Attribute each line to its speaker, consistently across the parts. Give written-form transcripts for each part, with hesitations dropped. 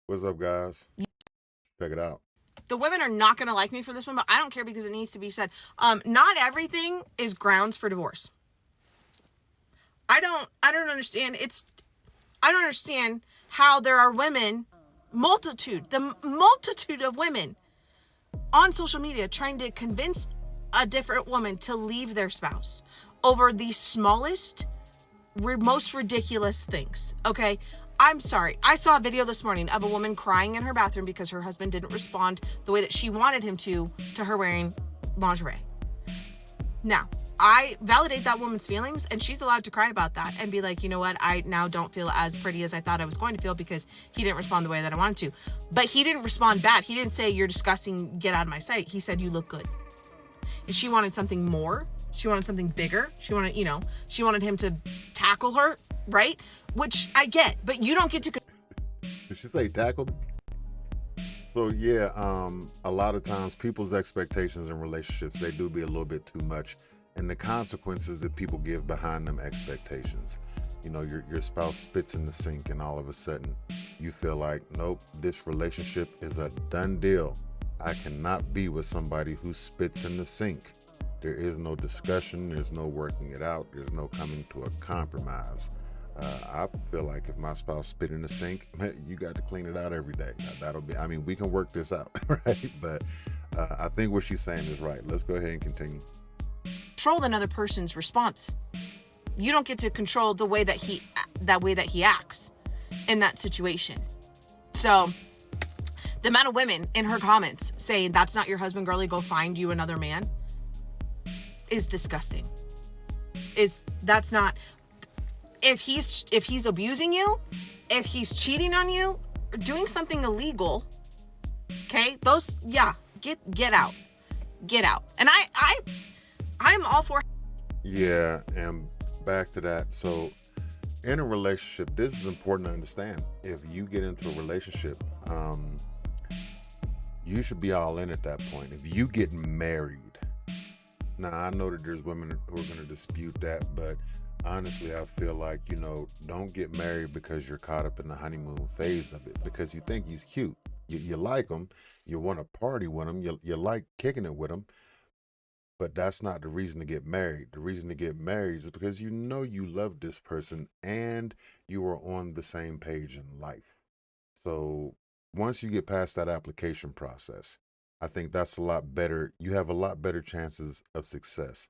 Speaker 1: What's up, guys? Check it out.
Speaker 2: The women are not going to like me for this one, but I don't care because it needs to be said. Not everything is grounds for divorce. I don't understand. I don't understand how there are women, the multitude of women on social media trying to convince a different woman to leave their spouse over the smallest, most ridiculous things. Okay. I'm sorry. I saw a video this morning of a woman crying in her bathroom because her husband didn't respond the way that she wanted him to her wearing lingerie. Now, I validate that woman's feelings, and she's allowed to cry about that and be like, you know what, I now don't feel as pretty as I thought I was going to feel because he didn't respond the way that I wanted to. But he didn't respond bad. He didn't say, you're disgusting, get out of my sight. He said, you look good. And she wanted something more. She wanted something bigger. She wanted him to tackle her, right? Which I get, but you don't get to...
Speaker 1: Did she say tackled? So yeah, a lot of times people's expectations in relationships, they do be a little bit too much, and the consequences that people give behind them expectations. You know, your spouse spits in the sink and all of a sudden you feel like, nope, this relationship is a done deal. I cannot be with somebody who spits in the sink. There is no discussion, there's no working it out, there's no coming to a compromise. I feel like if my spouse spit in the sink, you got to clean it out every day. We can work this out, right? But I think what she's saying is right. Let's go ahead and continue.
Speaker 2: Control another person's response. You don't get to control the way that he acts in that situation. So the amount of women in her comments saying that's not your husband, girlie, go find you another man is disgusting. That's not... If he's abusing you, if he's cheating on you, or doing something illegal, okay, get out. And I'm all for...
Speaker 1: Yeah, and back to that. So in a relationship, this is important to understand. If you get into a relationship, you should be all in at that point. If you get married, now I know that there's women who are going to dispute that, but honestly, I feel like, don't get married because you're caught up in the honeymoon phase of it, because you think he's cute. You like him. You want to party with him. You like kicking it with him. But that's not the reason to get married. The reason to get married is because you love this person and you are on the same page in life. So once you get past that application process, I think that's a lot better. You have a lot better chances of success.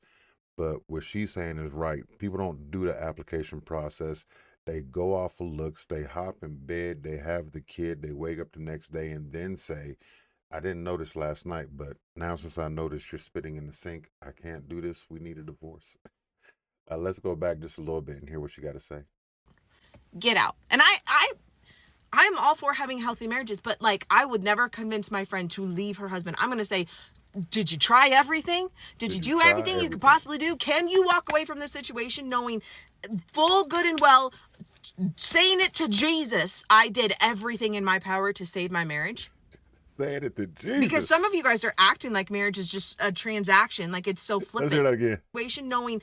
Speaker 1: But what she's saying is right. People don't do the application process. They go off of looks. They hop in bed. They have the kid. They wake up the next day and then say, I didn't notice last night, but now since I noticed you're spitting in the sink, I can't do this. We need a divorce. Let's go back just a little bit and hear what you got to say.
Speaker 2: Get out. And I'm all for having healthy marriages, but I would never convince my friend to leave her husband. I'm going to say, did you try everything? Did you do everything you could possibly do? Can you walk away from this situation knowing full good and well, saying it to Jesus, I did everything in my power to save my marriage?
Speaker 1: Saying it to Jesus.
Speaker 2: Because some of you guys are acting like marriage is just a transaction, like it's so flippant.
Speaker 1: Let's hear that
Speaker 2: again. Knowing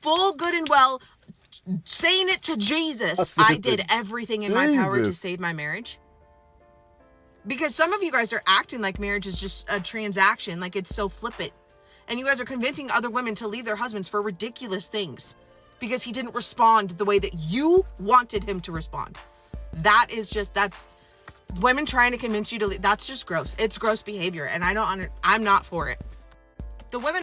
Speaker 2: full good and well, saying it to Jesus, I did everything in my power to save my marriage. Because some of you guys are acting like marriage is just a transaction, like it's so flippant. And you guys are convincing other women to leave their husbands for ridiculous things because he didn't respond the way that you wanted him to respond. That's women trying to convince you to leave. That's just gross. It's gross behavior, and I'm not for it. The women...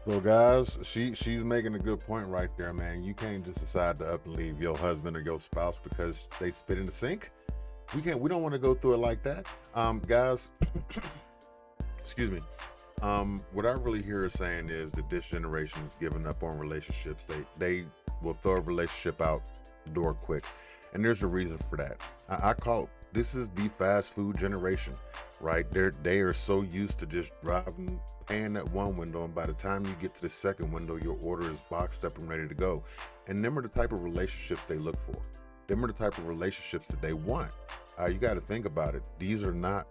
Speaker 1: So guys, she's making a good point right there, man. You can't just decide to up and leave your husband or your spouse because they spit in the sink. We don't want to go through it like that. Guys, excuse me. What I really hear is saying is that this generation is giving up on relationships. They will throw a relationship out the door quick. And there's a reason for that. I call this is the fast food generation, right? They are so used to just driving, paying that one window, and by the time you get to the second window, your order is boxed up and ready to go. And them are the type of relationships they look for. Them are the type of relationships that they want. You got to think about it. These are not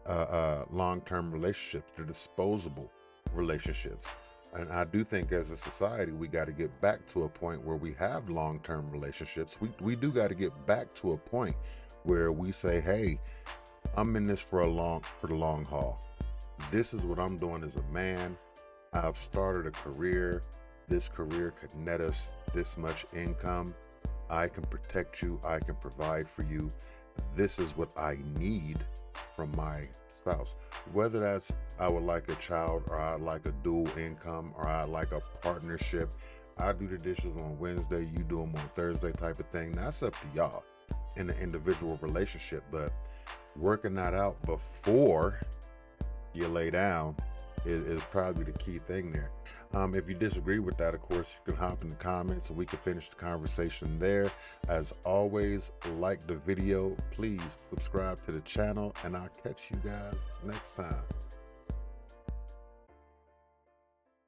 Speaker 1: long-term relationships. They're disposable relationships. And I do think as a society, we got to get back to a point where we have long-term relationships. We do got to get back to a point where we say, hey, I'm in this for the long haul. This is what I'm doing as a man. I've started a career. This career could net us this much income. I can protect you. I can provide for you. This is what I need from my spouse. Whether that's I would like a child, or I like a dual income, or I like a partnership. I do the dishes on Wednesday, you do them on Thursday type of thing. That's up to y'all in an individual relationship. But working that out before you lay down is probably the key thing there. If you disagree with that, of course, you can hop in the comments and we can finish the conversation there. As always, like the video, please subscribe to the channel, and I'll catch you guys next time.